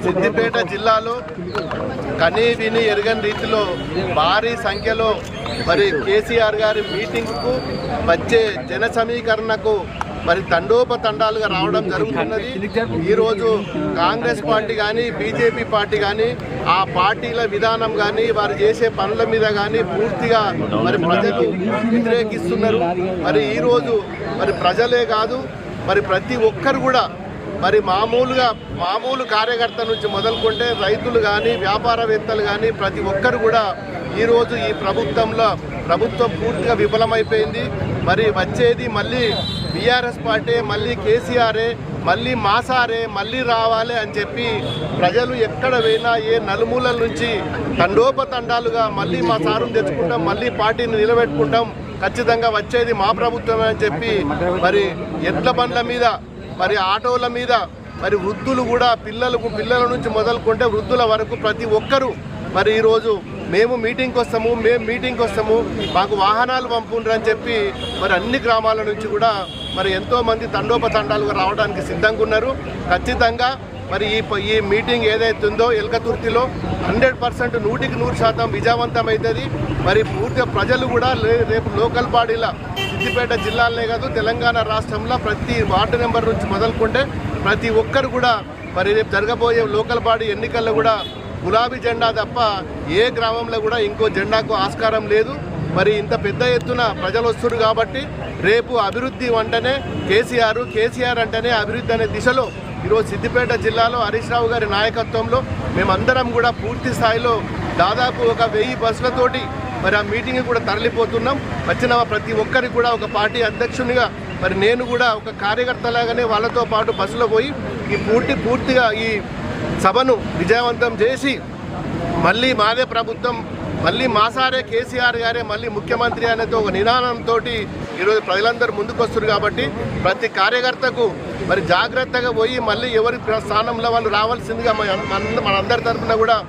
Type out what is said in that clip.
సిద్దిపేట జిల్లాలో కనీ విని ఎరగని రీతిలో భారీ సంఖ్యలో మరి కేసీఆర్ గారి మీటింగ్కు వచ్చే జన సమీకరణకు మరి తండోపతండాలుగా రావడం జరుగుతున్నది. ఈరోజు కాంగ్రెస్ పార్టీ కానీ బీజేపీ పార్టీ కానీ ఆ పార్టీల విధానం కానీ వారు చేసే పనుల మీద కానీ పూర్తిగా మరి ప్రజలు వ్యతిరేకిస్తున్నారు. మరి ఈరోజు మరి ప్రజలే కాదు మరి ప్రతి ఒక్కరు కూడా మరి మామూలు కార్యకర్త నుంచి మొదలుకుంటే రైతులు కానీ వ్యాపారవేత్తలు కానీ ప్రతి ఒక్కరు కూడా ఈరోజు ఈ ప్రభుత్వం పూర్తిగా విఫలమైపోయింది. మరి వచ్చేది మళ్ళీ బీఆర్ఎస్ పార్టీ, మళ్ళీ కేసీఆరే, మళ్ళీ మాసారే, మళ్ళీ రావాలి అని చెప్పి ప్రజలు ఎక్కడ పోయినా ఏ నలుమూలల నుంచి తండోపతండాలుగా మళ్ళీ మా సారును తెచ్చుకుంటాం, మళ్ళీ పార్టీని నిలబెట్టుకుంటాం, ఖచ్చితంగా వచ్చేది మా ప్రభుత్వమే అని చెప్పి మరి ఎడ్ల బండ్ల మీద మరి ఆటోల మీద మరి వృద్ధులు కూడా పిల్లల నుంచి మొదలుకుంటే వృద్ధుల వరకు ప్రతి ఒక్కరూ మరి ఈరోజు మేము మీటింగ్కి వస్తాము మాకు వాహనాలు పంపుండ్రు అని చెప్పి మరి అన్ని గ్రామాల నుంచి కూడా మరి ఎంతోమంది తండోపతండాలుగా రావడానికి సిద్ధంగా ఉన్నారు. ఖచ్చితంగా మరి ఈ మీటింగ్ ఏదైతే ఉందో ఎల్కతుర్తిలో 100% 100% విజయవంతమవుతుంది. మరి పూర్తిగా ప్రజలు కూడా రేపు లోకల్ బాడీల సిద్దిపేట జిల్లాలనే కాదు తెలంగాణ రాష్ట్రంలో ప్రతి వార్డు నెంబర్ నుంచి మొదలుకుంటే ప్రతి ఒక్కరు కూడా మరి రేపు జరగబోయే లోకల్ బాడీ ఎన్నికల్లో కూడా గులాబీ జెండా తప్ప ఏ గ్రామంలో కూడా ఇంకో జెండాకు ఆస్కారం లేదు. మరి ఇంత పెద్ద ఎత్తున ప్రజలు వస్తున్నారు కాబట్టి రేపు అభివృద్ధి అంటేనే కేసీఆర్ అంటేనే అభివృద్ధి అనే దిశలో ఈరోజు సిద్దిపేట జిల్లాలో హరీష్ రావు గారి నాయకత్వంలో మేమందరం కూడా పూర్తి స్థాయిలో దాదాపు 1000 బస్సులతోటి మరి ఆ మీటింగ్ కూడా తరలిపోతున్నాం. వచ్చిన ప్రతి ఒక్కరికి కూడా ఒక పార్టీ అధ్యక్షునిగా మరి నేను కూడా ఒక కార్యకర్తలాగానే వాళ్ళతో పాటు బస్సులో పోయి ఈ పూర్తిగా ఈ సభను విజయవంతం చేసి మళ్ళీ మాదే ప్రభుత్వం, మళ్ళీ మాసారే కేసీఆర్ గారే మళ్ళీ ముఖ్యమంత్రి అనేది ఒక నినాదంతో ఈరోజు ప్రజలందరూ ముందుకు వస్తున్నారు. కాబట్టి ప్రతి కార్యకర్తకు మరి జాగ్రత్తగా పోయి మళ్ళీ ఎవరి స్థానంలో వాళ్ళు రావాల్సిందిగా మనందరి తరఫున కూడా